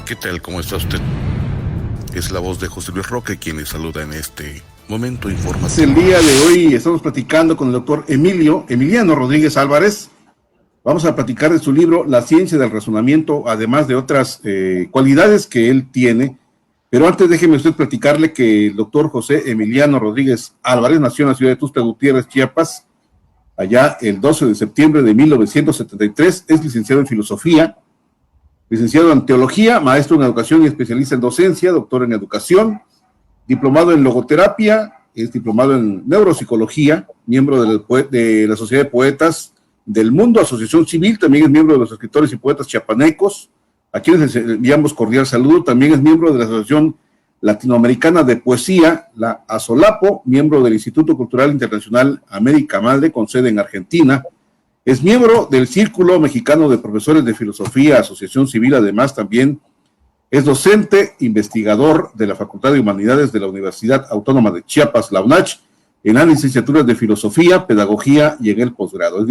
¿Qué tal? ¿Cómo está usted? Es la voz de José Luis Roque quien le saluda en este momento informativo. El día de hoy estamos platicando con el doctor Emiliano Rodríguez Álvarez. Vamos a platicar de su libro La ciencia del razonamiento, además de otras cualidades que él tiene. Pero antes déjeme usted platicarle que el doctor José Emiliano Rodríguez Álvarez nació en la ciudad de Tuxtla Gutiérrez, Chiapas, allá el 12 de septiembre de 1973. Es licenciado en filosofía, licenciado en teología, maestro en educación y especialista en docencia, doctor en educación, diplomado en logoterapia, es diplomado en neuropsicología, miembro de la Sociedad de Poetas del Mundo, asociación civil, también es miembro de los escritores y poetas chiapanecos, a quienes les enviamos cordial saludo. También es miembro de la Asociación Latinoamericana de Poesía, la ASOLAPO, miembro del Instituto Cultural Internacional América Madre, con sede en Argentina. Es miembro del Círculo Mexicano de Profesores de Filosofía, asociación civil. Además también es docente, investigador de la Facultad de Humanidades de la Universidad Autónoma de Chiapas, la UNACH, en las licenciaturas de Filosofía, Pedagogía y en el posgrado.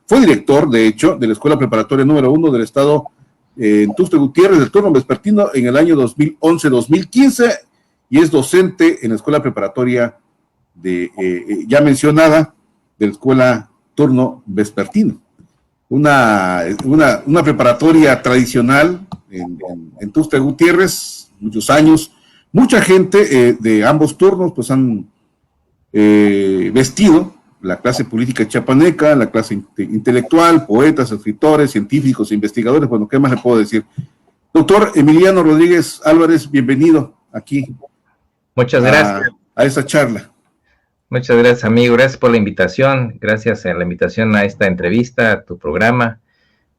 Fue director, de hecho, de la Escuela Preparatoria número 1 del Estado en Tuxtla Gutiérrez, del turno vespertino, en el año 2011-2015, y es docente en la Escuela Preparatoria ya mencionada, de la Escuela Turno Vespertino. Una preparatoria tradicional en Tuxtla Gutiérrez, muchos años. Mucha gente de ambos turnos pues han vestido la clase política chiapaneca, la clase intelectual, poetas, escritores, científicos, investigadores. Bueno, ¿qué más le puedo decir? Doctor Emiliano Rodríguez Álvarez, bienvenido aquí. Muchas gracias. A esta charla. Muchas gracias, amigo. Gracias por la invitación. Gracias a la invitación a esta entrevista, a tu programa.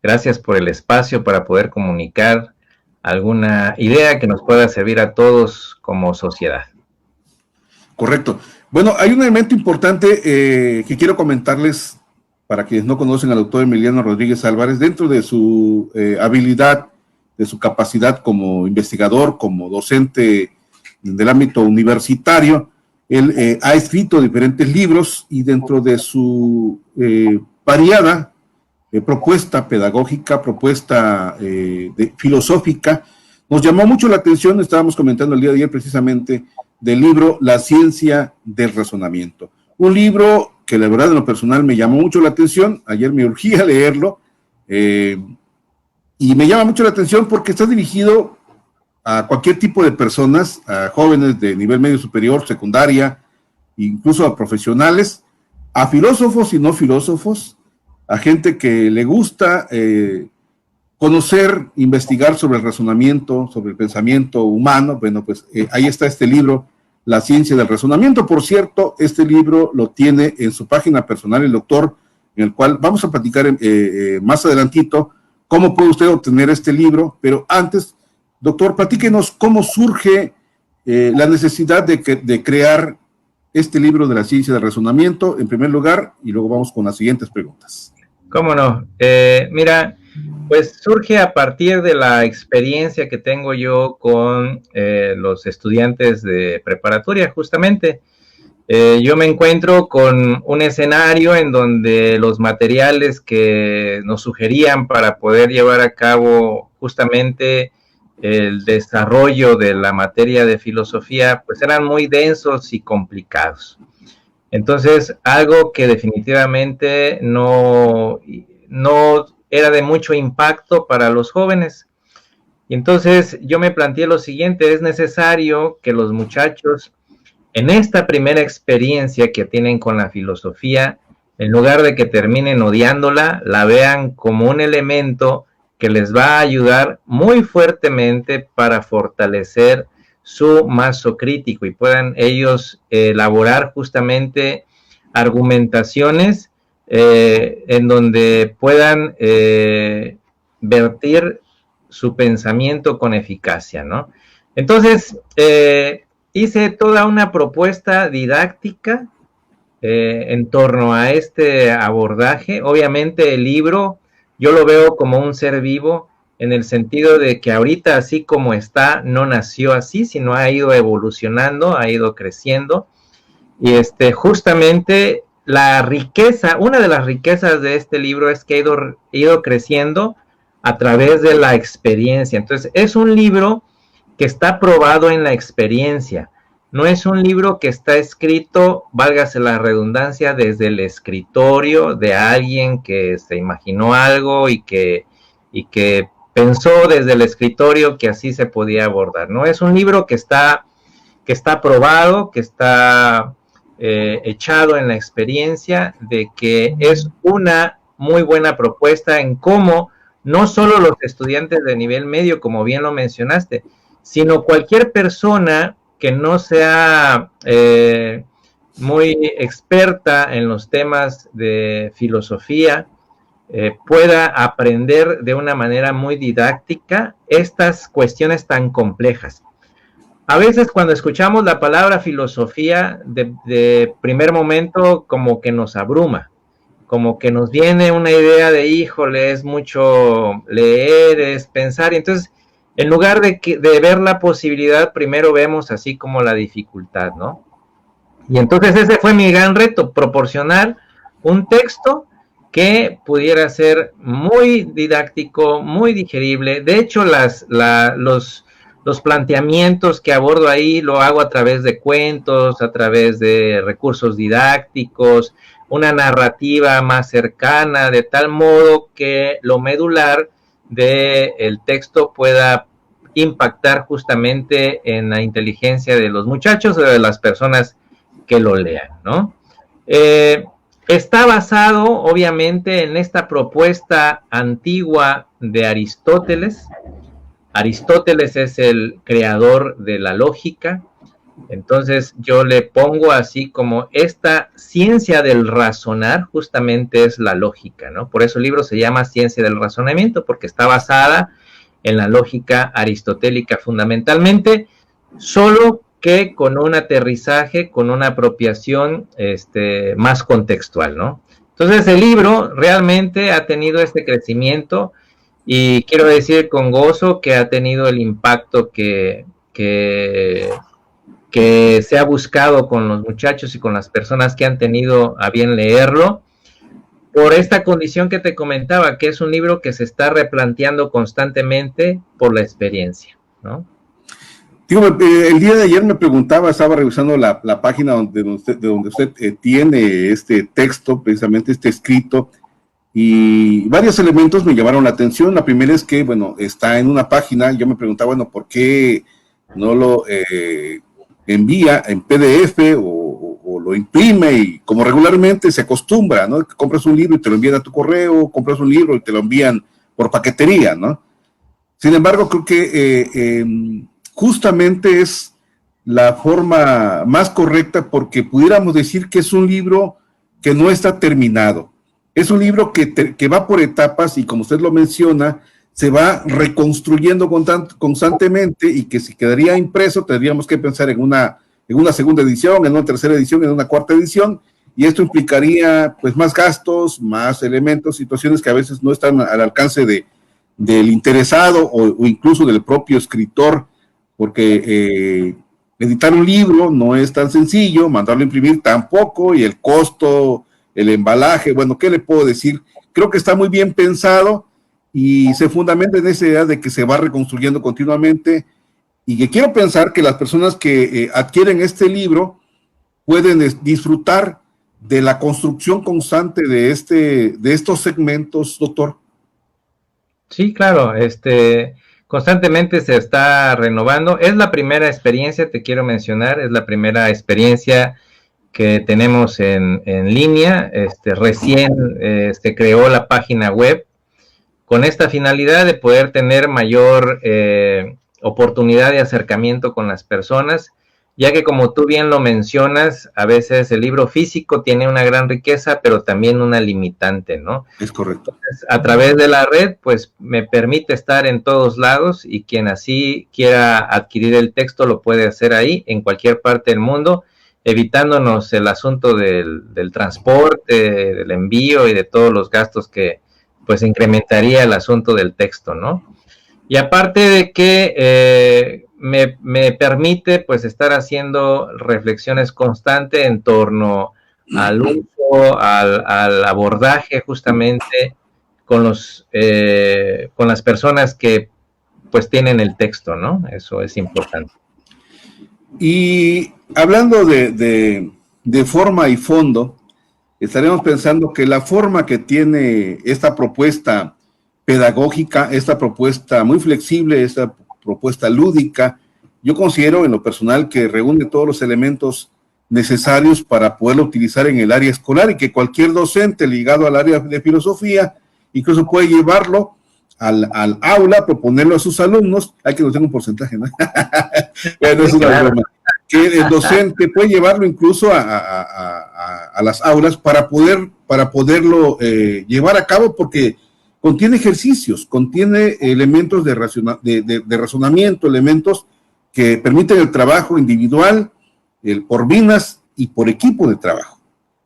Gracias por el espacio para poder comunicar alguna idea que nos pueda servir a todos como sociedad. Correcto. Bueno, hay un elemento importante que quiero comentarles para quienes no conocen al doctor Emiliano Rodríguez Álvarez. Dentro de su habilidad, de su capacidad como investigador, como docente del ámbito universitario, él ha escrito diferentes libros, y dentro de su variada propuesta pedagógica, propuesta filosófica, nos llamó mucho la atención. Estábamos comentando el día de ayer precisamente del libro La ciencia del razonamiento. Un libro que la verdad en lo personal me llamó mucho la atención. Ayer me urgía leerlo, y me llama mucho la atención porque está dirigido a cualquier tipo de personas, a jóvenes de nivel medio superior, secundaria, incluso a profesionales, a filósofos y no filósofos, a gente que le gusta conocer, investigar sobre el razonamiento, sobre el pensamiento humano. Bueno, pues ahí está este libro, La ciencia del razonamiento. Por cierto, este libro lo tiene en su página personal el doctor, en el cual vamos a platicar más adelantito cómo puede usted obtener este libro. Pero antes, doctor, platíquenos cómo surge la necesidad de crear este libro de la ciencia del razonamiento, en primer lugar, y luego vamos con las siguientes preguntas. ¿Cómo no? Mira, pues surge a partir de la experiencia que tengo yo con los estudiantes de preparatoria, justamente. Yo me encuentro con un escenario en donde los materiales que nos sugerían para poder llevar a cabo justamente el desarrollo de la materia de filosofía, pues eran muy densos y complicados. Entonces, algo que definitivamente no era de mucho impacto para los jóvenes. Y entonces yo me planteé lo siguiente: es necesario que los muchachos, en esta primera experiencia que tienen con la filosofía, en lugar de que terminen odiándola, la vean como un elemento que les va a ayudar muy fuertemente para fortalecer su mazo crítico y puedan ellos elaborar justamente argumentaciones en donde puedan vertir su pensamiento con eficacia, ¿no? Entonces, hice toda una propuesta didáctica en torno a este abordaje. Obviamente el libro yo lo veo como un ser vivo, en el sentido de que ahorita así como está, no nació así, sino ha ido evolucionando, ha ido creciendo, y justamente la riqueza, una de las riquezas de este libro es que ha ido creciendo a través de la experiencia. Entonces, es un libro que está probado en la experiencia. No es un libro que está escrito, válgase la redundancia, desde el escritorio de alguien que se imaginó algo y que pensó desde el escritorio que así se podía abordar. No es un libro que está probado, que está echado en la experiencia, de que es una muy buena propuesta en cómo no solo los estudiantes de nivel medio, como bien lo mencionaste, sino cualquier persona que no sea muy experta en los temas de filosofía, pueda aprender de una manera muy didáctica estas cuestiones tan complejas. A veces cuando escuchamos la palabra filosofía, de primer momento como que nos abruma, como que nos viene una idea de, híjole, es mucho leer, es pensar, y entonces en lugar de ver la posibilidad, primero vemos así como la dificultad, ¿no? Y entonces ese fue mi gran reto, proporcionar un texto que pudiera ser muy didáctico, muy digerible. De hecho, los planteamientos que abordo ahí lo hago a través de cuentos, a través de recursos didácticos, una narrativa más cercana, de tal modo que lo medular del texto pueda impactar justamente en la inteligencia de los muchachos o de las personas que lo lean, ¿no? Está basado, obviamente, en esta propuesta antigua de Aristóteles. Aristóteles es el creador de la lógica, entonces yo le pongo así como esta ciencia del razonar justamente es la lógica, ¿no? Por eso el libro se llama Ciencia del Razonamiento, porque está basada en la lógica aristotélica fundamentalmente, solo que con un aterrizaje, con una apropiación más contextual, ¿no? Entonces el libro realmente ha tenido este crecimiento y quiero decir con gozo que ha tenido el impacto que se ha buscado con los muchachos y con las personas que han tenido a bien leerlo, por esta condición que te comentaba, que es un libro que se está replanteando constantemente por la experiencia, ¿no? Digo, el día de ayer me preguntaba, estaba revisando la página de donde usted tiene este texto, precisamente este escrito, y varios elementos me llamaron la atención. La primera es que, bueno, está en una página, yo me preguntaba, bueno, ¿por qué no lo envía en PDF o lo imprime? Y como regularmente se acostumbra, ¿no? Compras un libro y te lo envían a tu correo, compras un libro y te lo envían por paquetería, ¿no? Sin embargo, creo que justamente es la forma más correcta, porque pudiéramos decir que es un libro que no está terminado. Es un libro que va por etapas y, como usted lo menciona, se va reconstruyendo constantemente, y que si quedaría impreso tendríamos que pensar en una segunda edición, en una tercera edición, en una cuarta edición, y esto implicaría pues más gastos, más elementos, situaciones que a veces no están al alcance del interesado o incluso del propio escritor, porque editar un libro no es tan sencillo, mandarlo a imprimir tampoco, y el costo, el embalaje, bueno, ¿qué le puedo decir? Creo que está muy bien pensado y se fundamenta en esa idea de que se va reconstruyendo continuamente, y que quiero pensar que las personas que adquieren este libro pueden disfrutar de la construcción constante de estos segmentos, doctor. Sí, claro, constantemente se está renovando. Es la primera experiencia, te quiero mencionar, es la primera experiencia que tenemos en línea. Recién se creó la página web con esta finalidad de poder tener mayor oportunidad de acercamiento con las personas, ya que, como tú bien lo mencionas, a veces el libro físico tiene una gran riqueza, pero también una limitante, ¿no? Es correcto. Entonces, a través de la red, pues me permite estar en todos lados, y quien así quiera adquirir el texto lo puede hacer ahí, en cualquier parte del mundo, evitándonos el asunto del transporte, del envío y de todos los gastos que pues incrementaría el asunto del texto, ¿no? Y aparte de que me permite pues estar haciendo reflexiones constantes en torno al uso, al abordaje justamente con las personas que pues tienen el texto, ¿no? Eso es importante. Y hablando de forma y fondo, estaremos pensando que la forma que tiene esta propuesta pedagógica, esta propuesta muy flexible, esta propuesta lúdica, yo considero en lo personal que reúne todos los elementos necesarios para poderlo utilizar en el área escolar y que cualquier docente ligado al área de filosofía incluso puede llevarlo al aula, proponerlo a sus alumnos. Hay que no tenga un porcentaje, ¿no? Bueno, es una broma. Que el docente puede llevarlo incluso a las aulas para poderlo llevar a cabo, porque contiene ejercicios, contiene elementos de razonamiento, elementos que permiten el trabajo individual, por binas y por equipo de trabajo.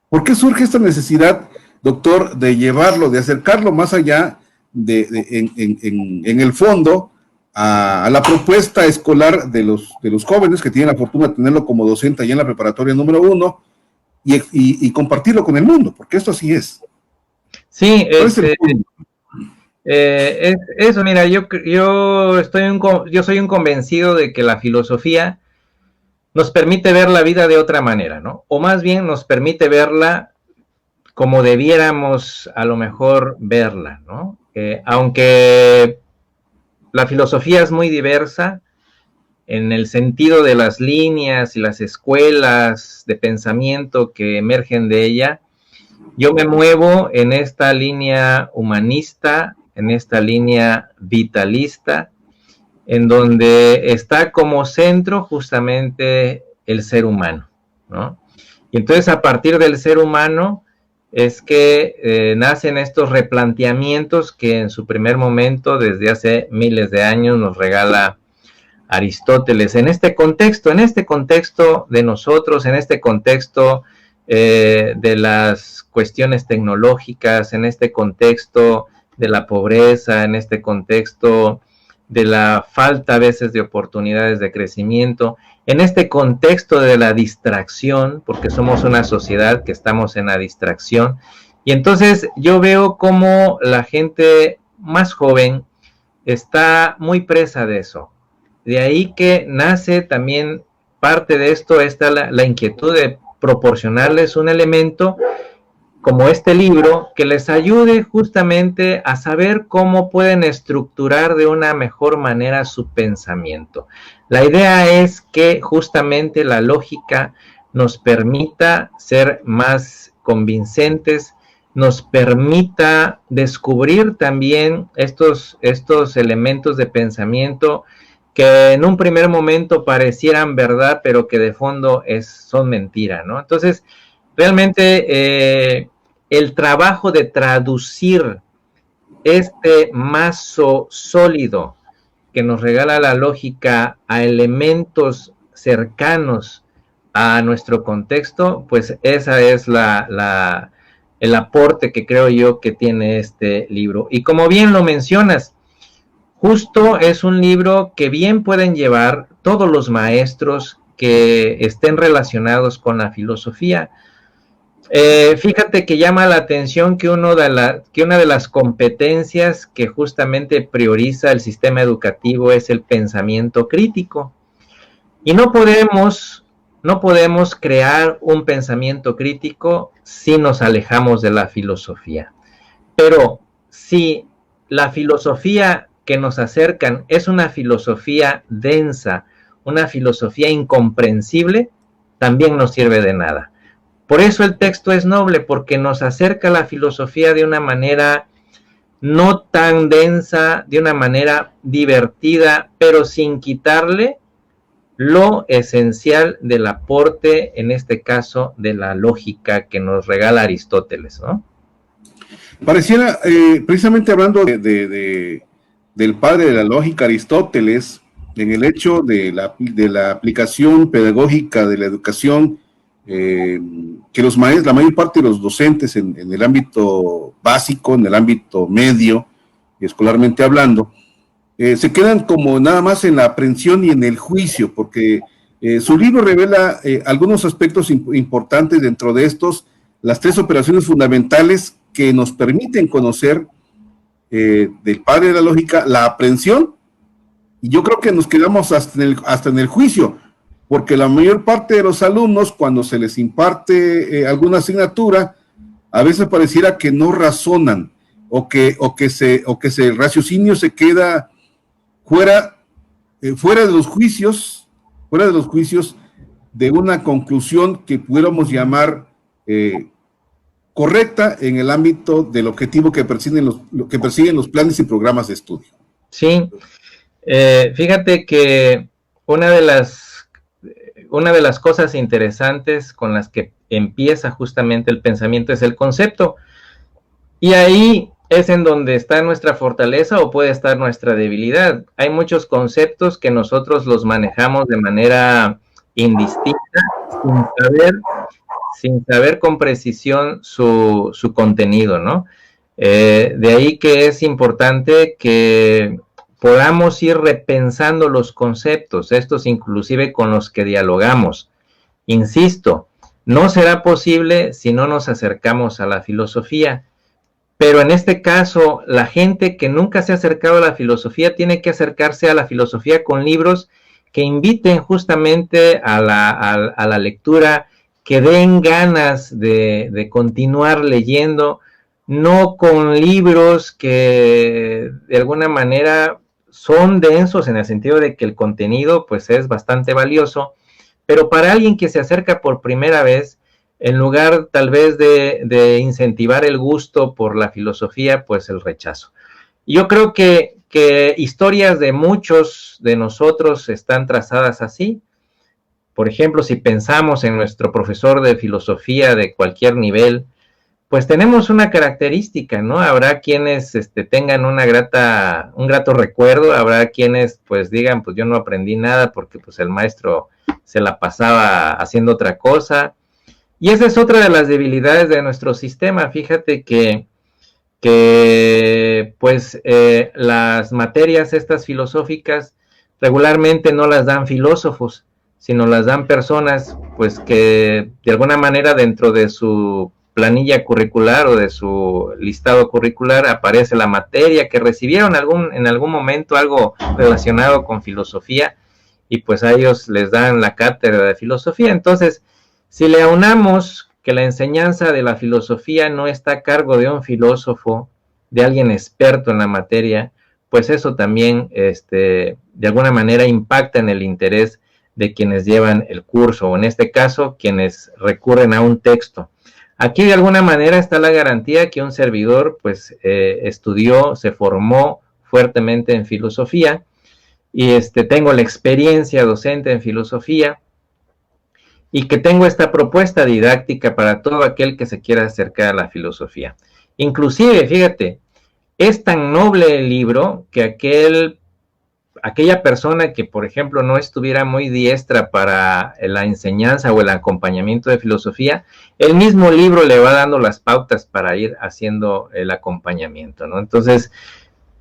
¿Por qué surge esta necesidad, doctor, de llevarlo, de acercarlo más allá en el fondo a la propuesta escolar de los jóvenes que tienen la fortuna de tenerlo como docente allá en la preparatoria número 1 y compartirlo con el mundo? Porque esto así es. Sí, eso, mira, yo soy un convencido de que la filosofía nos permite ver la vida de otra manera, ¿no? O más bien nos permite verla como debiéramos a lo mejor verla, ¿no? Aunque la filosofía es muy diversa en el sentido de las líneas y las escuelas de pensamiento que emergen de ella, yo me muevo en esta línea humanista, en esta línea vitalista, en donde está como centro justamente el ser humano, ¿no? Y entonces a partir del ser humano es que nacen estos replanteamientos que en su primer momento, desde hace miles de años, nos regala Aristóteles. En este contexto de nosotros, en este contexto de las cuestiones tecnológicas, en este contexto de la pobreza, en este contexto de la falta a veces de oportunidades de crecimiento, en este contexto de la distracción, porque somos una sociedad que estamos en la distracción, y entonces yo veo cómo la gente más joven está muy presa de eso. De ahí que nace también parte de esto, está la inquietud de proporcionarles un elemento como este libro, que les ayude justamente a saber cómo pueden estructurar de una mejor manera su pensamiento. La idea es que justamente la lógica nos permita ser más convincentes, nos permita descubrir también estos elementos de pensamiento que en un primer momento parecieran verdad, pero que de fondo son mentira, ¿no? Entonces, realmente el trabajo de traducir este mazo sólido que nos regala la lógica a elementos cercanos a nuestro contexto, pues esa es el aporte que creo yo que tiene este libro. Y como bien lo mencionas, justo es un libro que bien pueden llevar todos los maestros que estén relacionados con la filosofía. Fíjate que llama la atención que una de las competencias que justamente prioriza el sistema educativo es el pensamiento crítico. Y no podemos crear un pensamiento crítico si nos alejamos de la filosofía. Pero si la filosofía que nos acercan es una filosofía densa, una filosofía incomprensible, también no sirve de nada. Por eso el texto es noble, porque nos acerca a la filosofía de una manera no tan densa, de una manera divertida, pero sin quitarle lo esencial del aporte, en este caso, de la lógica que nos regala Aristóteles, ¿no? Pareciera, precisamente hablando del padre de la lógica, Aristóteles, en el hecho de la aplicación pedagógica de la educación, que los maestros, la mayor parte de los docentes en el ámbito básico, en el ámbito medio, escolarmente hablando, se quedan como nada más en la aprehensión y en el juicio, porque su libro revela algunos aspectos importantes. Dentro de estos, las 3 operaciones fundamentales que nos permiten conocer del padre de la lógica, la aprehensión, y yo creo que nos quedamos hasta en el juicio, porque la mayor parte de los alumnos, cuando se les imparte alguna asignatura, a veces pareciera que no razonan, o que el raciocinio se queda fuera de los juicios, de una conclusión que pudiéramos llamar correcta en el ámbito del objetivo que persiguen los planes y programas de estudio. Sí, fíjate que una de las cosas interesantes con las que empieza justamente el pensamiento es el concepto, y ahí es en donde está nuestra fortaleza o puede estar nuestra debilidad. Hay muchos conceptos que nosotros los manejamos de manera indistinta, sin saber con precisión su contenido, ¿no? De ahí que es importante que podamos ir repensando los conceptos, estos inclusive con los que dialogamos. Insisto, no será posible si no nos acercamos a la filosofía, pero en este caso, la gente que nunca se ha acercado a la filosofía tiene que acercarse a la filosofía con libros que inviten justamente a la lectura, que den ganas de continuar leyendo, no con libros que de alguna manera son densos en el sentido de que el contenido pues es bastante valioso, pero para alguien que se acerca por primera vez, en lugar tal vez de incentivar el gusto por la filosofía, pues el rechazo. Yo creo que historias de muchos de nosotros están trazadas así. Por ejemplo, si pensamos en nuestro profesor de filosofía de cualquier nivel, pues tenemos una característica, ¿no? Habrá quienes tengan un grato recuerdo, habrá quienes pues digan, pues yo no aprendí nada porque pues el maestro se la pasaba haciendo otra cosa. Y esa es otra de las debilidades de nuestro sistema. Fíjate que pues las materias estas filosóficas regularmente no las dan filósofos, sino las dan personas pues que de alguna manera dentro de su planilla curricular o de su listado curricular aparece la materia que recibieron en algún momento algo relacionado con filosofía, y pues a ellos les dan la cátedra de filosofía. Entonces, si le aunamos que la enseñanza de la filosofía no está a cargo de un filósofo, de alguien experto en la materia, pues eso también de alguna manera impacta en el interés de quienes llevan el curso, o en este caso, quienes recurren a un texto. Aquí de alguna manera está la garantía que un servidor pues estudió, se formó fuertemente en filosofía, y tengo la experiencia docente en filosofía, y que tengo esta propuesta didáctica para todo aquel que se quiera acercar a la filosofía. Inclusive, fíjate, es tan noble el libro que aquella persona que, por ejemplo, no estuviera muy diestra para la enseñanza o el acompañamiento de filosofía, el mismo libro le va dando las pautas para ir haciendo el acompañamiento, ¿no? Entonces,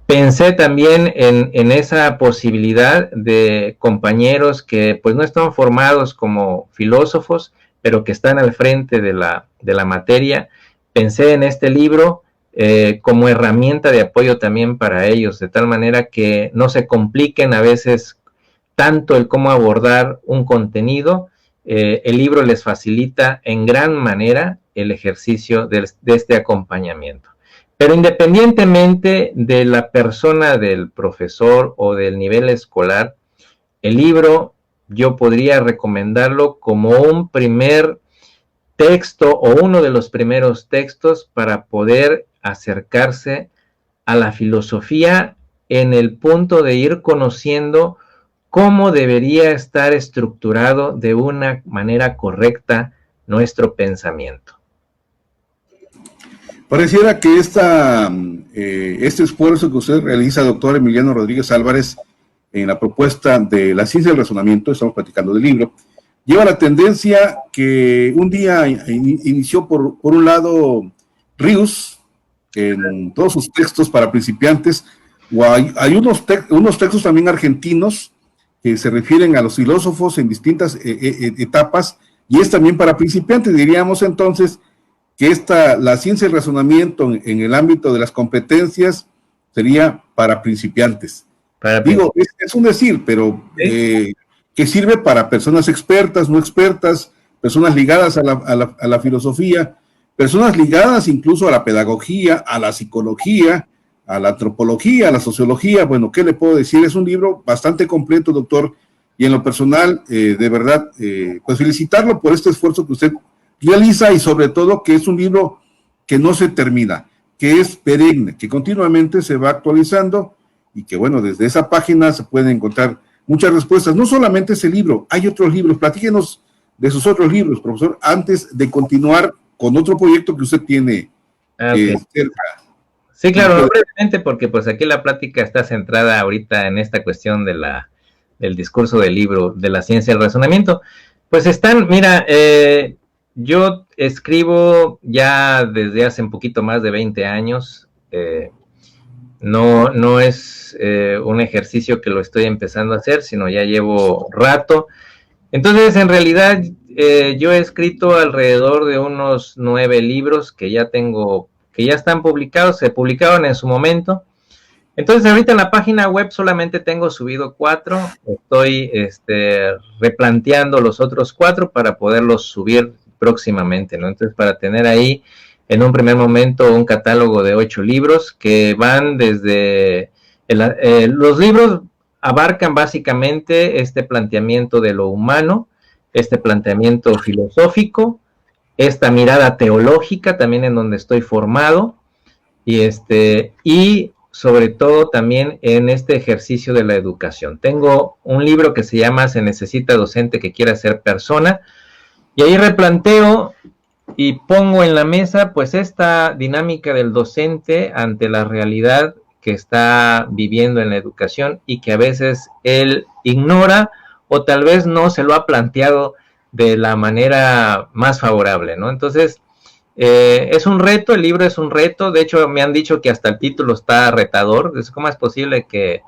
pensé también en esa posibilidad de compañeros que pues no están formados como filósofos, pero que están al frente de la materia. Pensé en este libro como herramienta de apoyo también para ellos, de tal manera que no se compliquen a veces tanto el cómo abordar un contenido. El libro les facilita en gran manera el ejercicio de este acompañamiento. Pero independientemente de la persona del profesor o del nivel escolar, el libro yo podría recomendarlo como un primer texto o uno de los primeros textos para poder acercarse a la filosofía en el punto de ir conociendo cómo debería estar estructurado de una manera correcta nuestro pensamiento. Pareciera que este esfuerzo que usted realiza, doctor Emiliano Rodríguez Álvarez, en la propuesta de la ciencia del razonamiento, estamos platicando del libro, lleva la tendencia que un día inició por un lado Ríos, en todos sus textos para principiantes, o hay unos textos también argentinos que se refieren a los filósofos en distintas etapas, y es también para principiantes. Diríamos entonces que la ciencia del razonamiento en el ámbito de las competencias sería para principiantes. Para Digo, es un decir, pero ¿sí? que sirve para personas expertas, no expertas, personas ligadas a la filosofía, personas ligadas incluso a la pedagogía, a la psicología, a la antropología, a la sociología. Bueno, ¿qué le puedo decir? Es un libro bastante completo, doctor, y en lo personal, de verdad, pues felicitarlo por este esfuerzo que usted realiza y sobre todo que es un libro que no se termina, que es perenne, que continuamente se va actualizando y que bueno, desde esa página se pueden encontrar muchas respuestas. No solamente ese libro, hay otros libros. Platíquenos de sus otros libros, profesor, antes de continuar con otro proyecto que usted tiene Ok. cerca. Sí, ¿Nos claro, no puede? brevemente, porque pues aquí la plática está centrada ahorita en esta cuestión de del discurso del libro, de la ciencia del razonamiento. Pues están, mira, yo escribo ya desde hace un poquito más de 20 años. No es un ejercicio que lo estoy empezando a hacer, sino ya llevo rato. Entonces, en realidad, yo he escrito alrededor de unos 9 libros que ya tengo, que ya están publicados, se publicaron en su momento. Entonces, ahorita en la página web solamente tengo subido 4. Estoy replanteando los otros 4 para poderlos subir próximamente, ¿no? Entonces, para tener ahí en un primer momento un catálogo de 8 libros que van desde... los libros abarcan básicamente este planteamiento de lo humano, este planteamiento filosófico, esta mirada teológica también en donde estoy formado, y sobre todo también en este ejercicio de la educación. Tengo un libro que se llama Se necesita docente que quiera ser persona, y ahí replanteo y pongo en la mesa pues esta dinámica del docente ante la realidad que está viviendo en la educación y que a veces él ignora o tal vez no se lo ha planteado de la manera más favorable, ¿no? Entonces, es un reto, el libro es un reto, de hecho me han dicho que hasta el título está retador. ¿Cómo es posible que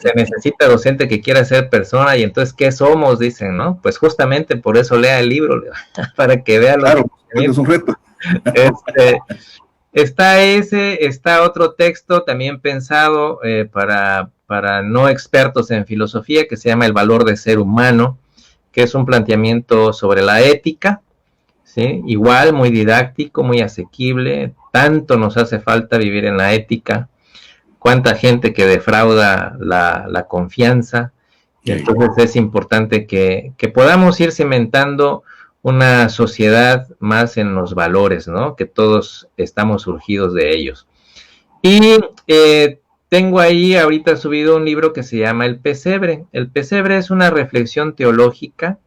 se necesita docente que quiera ser persona y entonces ¿qué somos? Dicen, ¿no? Pues justamente por eso lea el libro, para que vea los Claro, es un reto. este, está otro texto también pensado para no expertos en filosofía que se llama El valor de ser humano, que es un planteamiento sobre la ética, ¿sí? Igual, muy didáctico, muy asequible. Tanto nos hace falta vivir en la ética. Cuánta gente que defrauda la confianza. Y entonces es importante que podamos ir cimentando una sociedad más en los valores, ¿no? Que todos estamos surgidos de ellos. Y tengo ahí ahorita subido un libro que se llama El Pesebre. El Pesebre es una reflexión teológica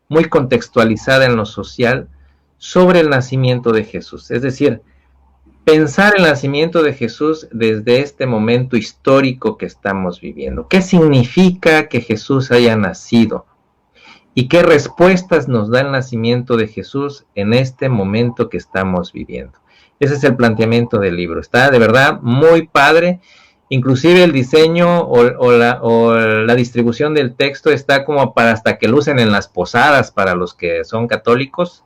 muy contextualizada en lo social sobre el nacimiento de Jesús. Es decir, pensar el nacimiento de Jesús desde este momento histórico que estamos viviendo. ¿Qué significa que Jesús haya nacido? ¿Y qué respuestas nos da el nacimiento de Jesús en este momento que estamos viviendo? Ese es el planteamiento del libro. Está de verdad muy padre. Inclusive el diseño o la distribución del texto está como para hasta que lucen en las posadas para los que son católicos,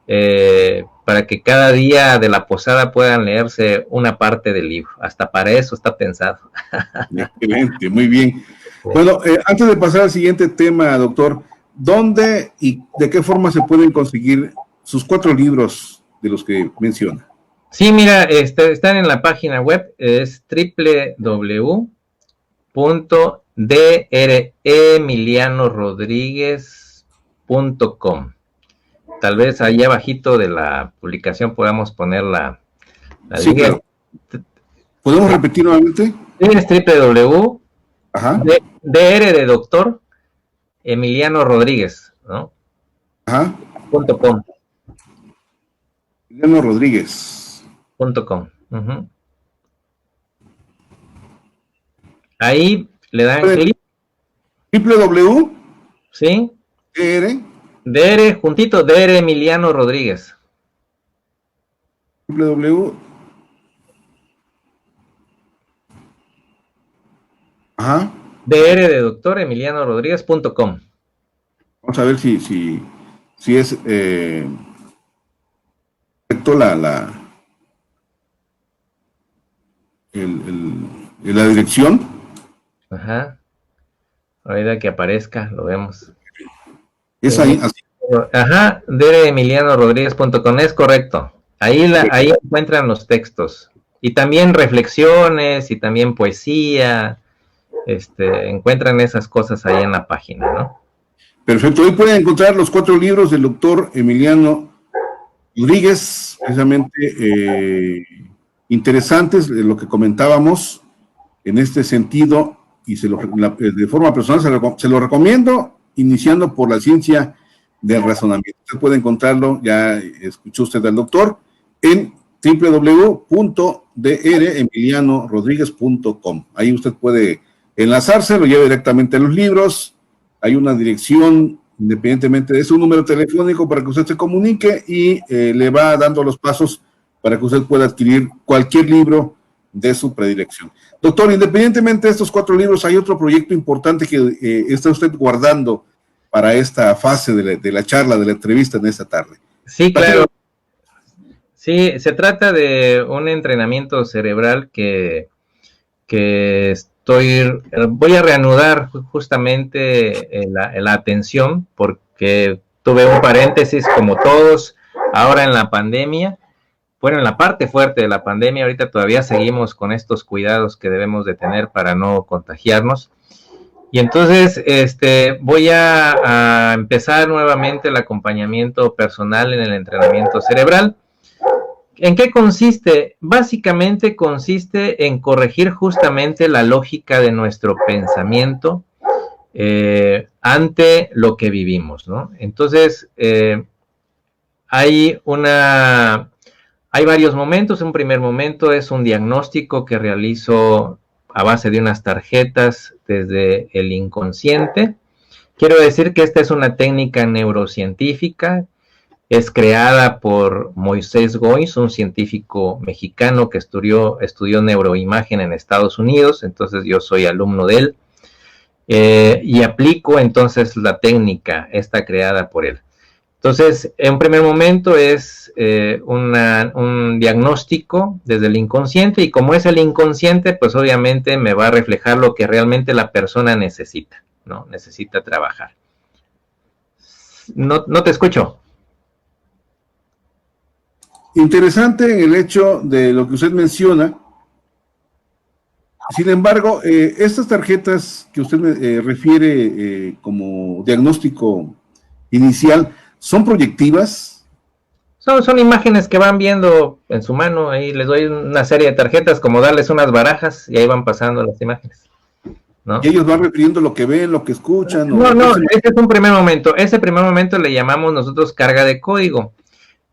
para que cada día de la posada puedan leerse una parte del libro. Hasta para eso está pensado. Excelente, muy bien. Bueno, antes de pasar al siguiente tema, doctor, ¿dónde y de qué forma se pueden conseguir sus 4 libros de los que menciona? Sí, mira, están en la página web, es www.dremilianorodriguez.com. Tal vez ahí abajito de la publicación podamos poner la Sí, liga. claro. ¿Podemos repetir nuevamente? Es www. Ajá. DR de doctor Emiliano Rodríguez, ¿no? Ajá. .com. Emiliano Rodríguez. .com. Ahí le dan clic. www. ¿Sí? DR. DR, juntito, DR Emiliano Rodríguez. www. Ajá. DR de doctor Emiliano Rodríguez.com. Vamos a ver si es correcto la dirección. Ajá. Ahorita que aparezca, lo vemos. Es ahí, así. Ajá, dereemilianorodriguez.com, es correcto. Ahí encuentran los textos. Y también reflexiones, y también poesía. Encuentran esas cosas ahí en la página, ¿no? Perfecto. Hoy pueden encontrar los 4 libros del doctor Emiliano Rodríguez, precisamente interesantes, lo que comentábamos en este sentido, y de forma personal se lo recomiendo, iniciando por la ciencia del razonamiento. Usted puede encontrarlo, ya escuchó usted al doctor, en www.dremilianorodriguez.com. Ahí usted puede enlazarse, lo lleva directamente a los libros, hay una dirección, independientemente de su número telefónico, para que usted se comunique y le va dando los pasos para que usted pueda adquirir cualquier libro de su predilección. Doctor, independientemente de estos 4 libros, hay otro proyecto importante que está usted guardando para esta fase de la charla, de la entrevista en esta tarde. Sí, claro. Sí, se trata de un entrenamiento cerebral que voy a reanudar justamente la atención, porque tuve un paréntesis como todos ahora en la pandemia. Bueno, en la parte fuerte de la pandemia, ahorita todavía seguimos con estos cuidados que debemos de tener para no contagiarnos. Y entonces voy a empezar nuevamente el acompañamiento personal en el entrenamiento cerebral. ¿En qué consiste? Básicamente consiste en corregir justamente la lógica de nuestro pensamiento ante lo que vivimos, ¿no? Entonces, hay varios momentos. Un primer momento es un diagnóstico que realizo a base de unas tarjetas desde el inconsciente. Quiero decir que esta es una técnica neurocientífica. Es creada por Moisés Goins, un científico mexicano que estudió neuroimagen en Estados Unidos. Entonces yo soy alumno de él y aplico entonces la técnica esta creada por él. Entonces, en un primer momento es un diagnóstico desde el inconsciente, y como es el inconsciente, pues obviamente me va a reflejar lo que realmente la persona necesita, ¿no? Necesita trabajar. No te escucho. Interesante el hecho de lo que usted menciona. Sin embargo, estas tarjetas que usted refiere como diagnóstico inicial, ¿son proyectivas? Son imágenes que van viendo en su mano. Ahí les doy una serie de tarjetas, como darles unas barajas, y ahí van pasando las imágenes, ¿no? Y ellos van refiriendo lo que ven, lo que escuchan. No, ese es un primer momento. Ese primer momento le llamamos nosotros carga de código.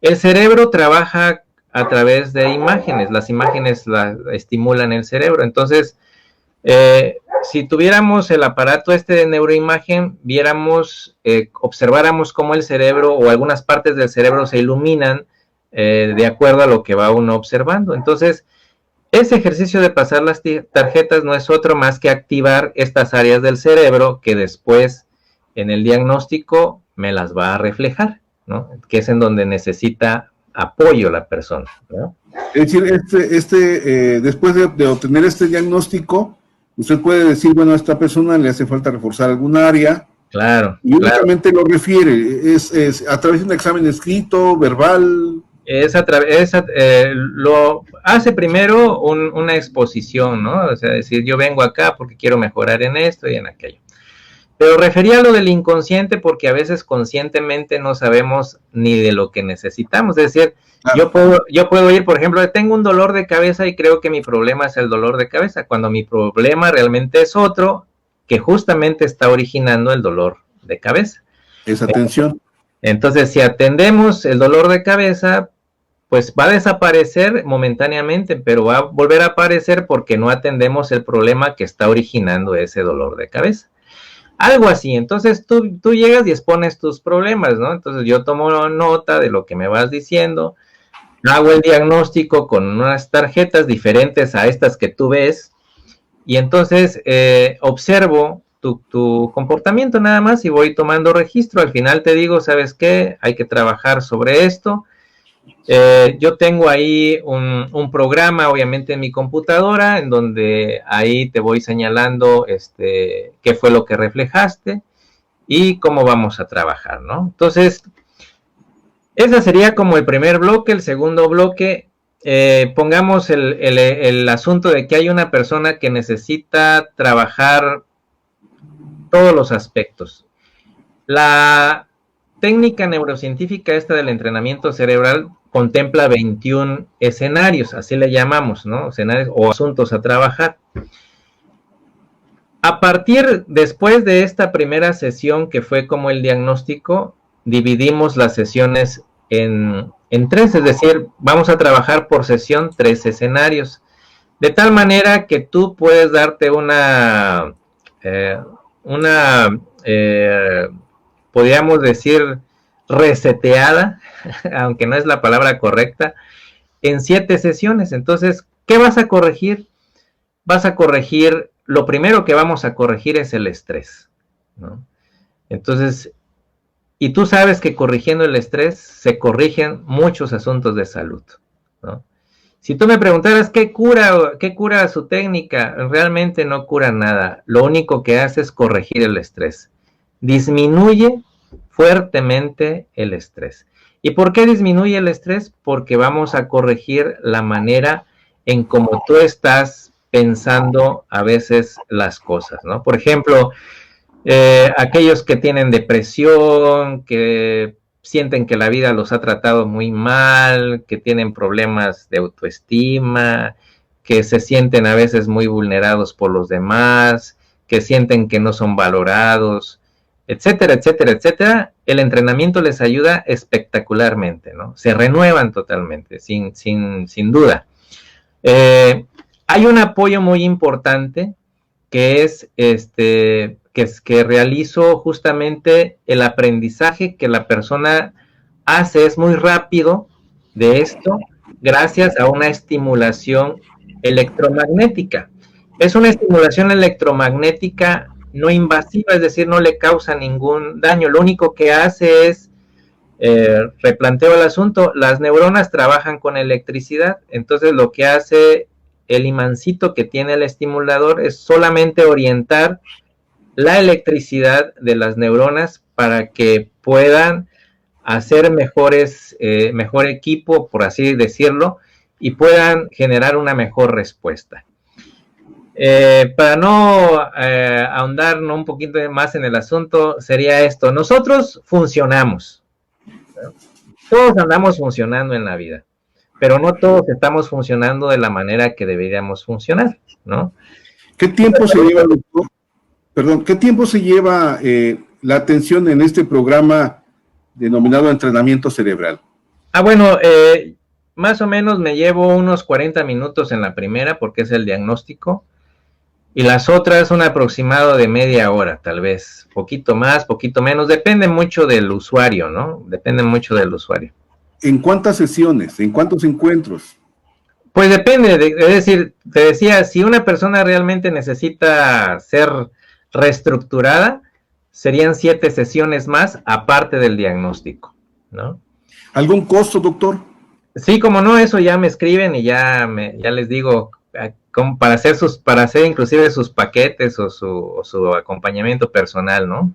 El cerebro trabaja a través de imágenes. Las imágenes estimulan el cerebro. Entonces, si tuviéramos el aparato de neuroimagen, observáramos cómo el cerebro o algunas partes del cerebro se iluminan de acuerdo a lo que va uno observando. Entonces, ese ejercicio de pasar las tarjetas no es otro más que activar estas áreas del cerebro que después en el diagnóstico me las va a reflejar, ¿no? Que es en donde necesita apoyo la persona, ¿no? Es decir, después de obtener este diagnóstico, usted puede decir, bueno, a esta persona le hace falta reforzar algún área. Claro. Y únicamente lo refiere, es a través de un examen escrito, verbal. Lo hace primero una exposición, ¿no? O sea, decir, yo vengo acá porque quiero mejorar en esto y en aquello. Pero refería a lo del inconsciente porque a veces conscientemente no sabemos ni de lo que necesitamos. Es decir, claro, yo puedo ir, por ejemplo, tengo un dolor de cabeza y creo que mi problema es el dolor de cabeza, cuando mi problema realmente es otro que justamente está originando el dolor de cabeza. Esa tensión. Entonces, si atendemos el dolor de cabeza, pues va a desaparecer momentáneamente, pero va a volver a aparecer porque no atendemos el problema que está originando ese dolor de cabeza. Algo así. Entonces tú llegas y expones tus problemas, ¿no? Entonces yo tomo nota de lo que me vas diciendo, hago el diagnóstico con unas tarjetas diferentes a estas que tú ves, y entonces observo tu comportamiento nada más y voy tomando registro. Al final te digo, ¿sabes qué? Hay que trabajar sobre esto, Yo tengo ahí un programa, obviamente, en mi computadora, en donde ahí te voy señalando qué fue lo que reflejaste y cómo vamos a trabajar, ¿no? Entonces, ese sería como el primer bloque. El segundo bloque, pongamos el asunto de que hay una persona que necesita trabajar todos los aspectos. La técnica neurocientífica esta del entrenamiento cerebral contempla 21 escenarios, así le llamamos, ¿no? Escenarios o asuntos a trabajar. A partir, después de esta primera sesión, que fue como el diagnóstico, dividimos las sesiones en tres, es decir, vamos a trabajar por sesión 3 escenarios, de tal manera que tú puedes darte podríamos decir, reseteada, aunque no es la palabra correcta, en 7 sesiones. Entonces, ¿qué vas a corregir? Vas a corregir, lo primero que vamos a corregir es el estrés, ¿no? Entonces, y tú sabes que corrigiendo el estrés se corrigen muchos asuntos de salud, ¿no? Si tú me preguntaras qué cura su técnica, realmente no cura nada. Lo único que hace es corregir el estrés. Disminuye fuertemente el estrés. ¿Y por qué disminuye el estrés? Porque vamos a corregir la manera en cómo tú estás pensando a veces las cosas, ¿no? Por ejemplo, aquellos que tienen depresión, que sienten que la vida los ha tratado muy mal, que tienen problemas de autoestima, que se sienten a veces muy vulnerados por los demás, que sienten que no son valorados, etcétera, etcétera, etcétera. El entrenamiento les ayuda espectacularmente, ¿no? Se renuevan totalmente, sin duda. Hay un apoyo muy importante que es que realizo justamente el aprendizaje que la persona hace, es muy rápido de esto, gracias a una estimulación electromagnética. Es una estimulación electromagnética no invasiva, es decir, no le causa ningún daño. Lo único que hace es, replanteo el asunto, las neuronas trabajan con electricidad, entonces lo que hace el imancito que tiene el estimulador es solamente orientar la electricidad de las neuronas para que puedan hacer mejor equipo, por así decirlo, y puedan generar una mejor respuesta. Para no ahondar un poquito más en el asunto, sería esto: nosotros funcionamos, todos andamos funcionando en la vida, pero no todos estamos funcionando de la manera que deberíamos funcionar, ¿no? ¿Qué tiempo se lleva, doctor? Perdón, ¿qué tiempo se lleva la atención en este programa denominado entrenamiento cerebral? Bueno, más o menos me llevo unos 40 minutos en la primera, porque es el diagnóstico, y las otras un aproximado de media hora, tal vez, poquito más, poquito menos, depende mucho del usuario, ¿no? Depende mucho del usuario. ¿En cuántas sesiones? ¿En cuántos encuentros? Pues depende, es decir, te decía, si una persona realmente necesita ser reestructurada, serían 7 sesiones más, aparte del diagnóstico, ¿no? ¿Algún costo, doctor? Sí, como no, eso ya me escriben y ya les digo, para hacer inclusive sus paquetes o su acompañamiento personal, ¿no?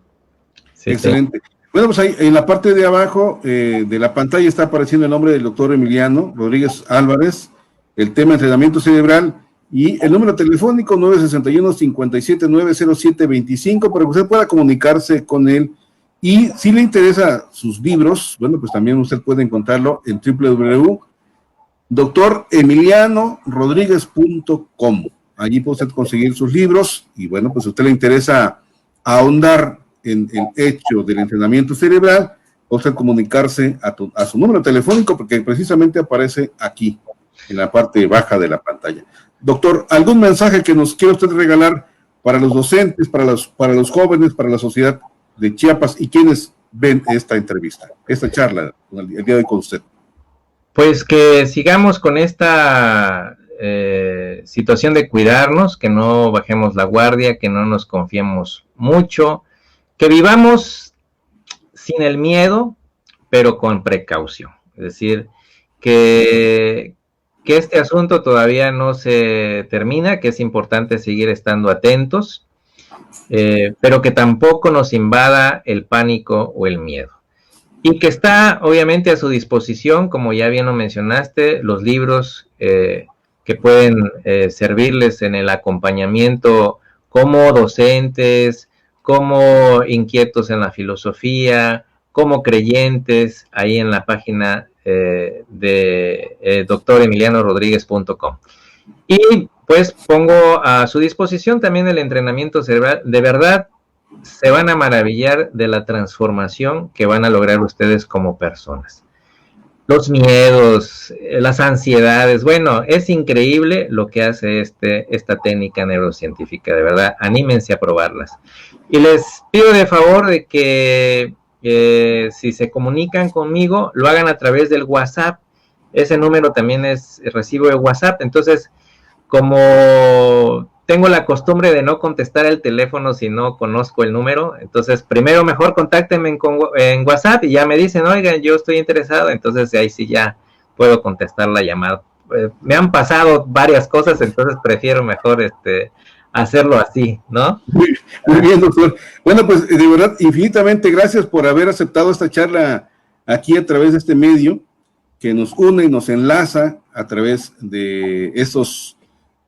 Sí, excelente. sí. Bueno, pues ahí en la parte de abajo de la pantalla está apareciendo el nombre del doctor Emiliano Rodríguez Álvarez, el tema entrenamiento cerebral y el número telefónico 961-57-907-25 para que usted pueda comunicarse con él. Y si le interesa sus libros, bueno, pues también usted puede encontrarlo en www.doctoremilianorodriguez.com. Allí puede usted conseguir sus libros y bueno, pues si a usted le interesa ahondar en el hecho del entrenamiento cerebral, puede usted comunicarse a su número telefónico porque precisamente aparece aquí, en la parte baja de la pantalla. Doctor, ¿algún mensaje que nos quiera usted regalar para los docentes, para los jóvenes, para la sociedad de Chiapas y quienes ven esta entrevista, esta charla el día de hoy con usted? Pues que sigamos con esta situación de cuidarnos, que no bajemos la guardia, que no nos confiemos mucho, que vivamos sin el miedo, pero con precaución. Es decir, que este asunto todavía no se termina, que es importante seguir estando atentos, pero que tampoco nos invada el pánico o el miedo. Y que está obviamente a su disposición, como ya bien lo mencionaste, los libros que pueden servirles en el acompañamiento como docentes, como inquietos en la filosofía, como creyentes, ahí en la página de dremilianorodriguez.com. Y pues pongo a su disposición también el entrenamiento cerebral. De verdad, se van a maravillar de la transformación que van a lograr ustedes como personas. Los miedos, las ansiedades, bueno, es increíble lo que hace esta técnica neurocientífica, de verdad, anímense a probarlas. Y les pido de favor de que si se comunican conmigo, lo hagan a través del WhatsApp. Ese número también es recibo de WhatsApp, entonces, como tengo la costumbre de no contestar el teléfono si no conozco el número, entonces primero mejor contáctenme en WhatsApp y ya me dicen, oigan, yo estoy interesado, entonces ahí sí ya puedo contestar la llamada. Me han pasado varias cosas, entonces prefiero mejor hacerlo así, ¿no? Muy bien, doctor. Bueno, pues de verdad, infinitamente gracias por haber aceptado esta charla aquí a través de este medio que nos une y nos enlaza a través de esos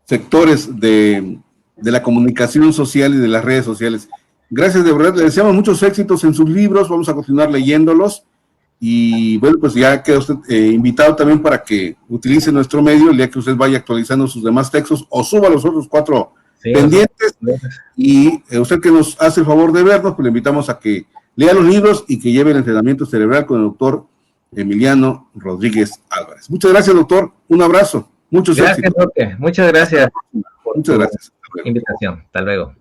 sectores de la comunicación social y de las redes sociales. Gracias, de verdad, le deseamos muchos éxitos en sus libros, vamos a continuar leyéndolos, y bueno, pues ya queda usted invitado también para que utilice nuestro medio el día que usted vaya actualizando sus demás textos, o suba los otros 4 pendientes, y usted que nos hace el favor de vernos, pues le invitamos a que lea los libros y que lleve el entrenamiento cerebral con el doctor Emiliano Rodríguez Álvarez. Muchas gracias, doctor, un abrazo. Muchos éxitos. Gracias, Roque. Muchas gracias por Muchas gracias. invitación. Hasta luego.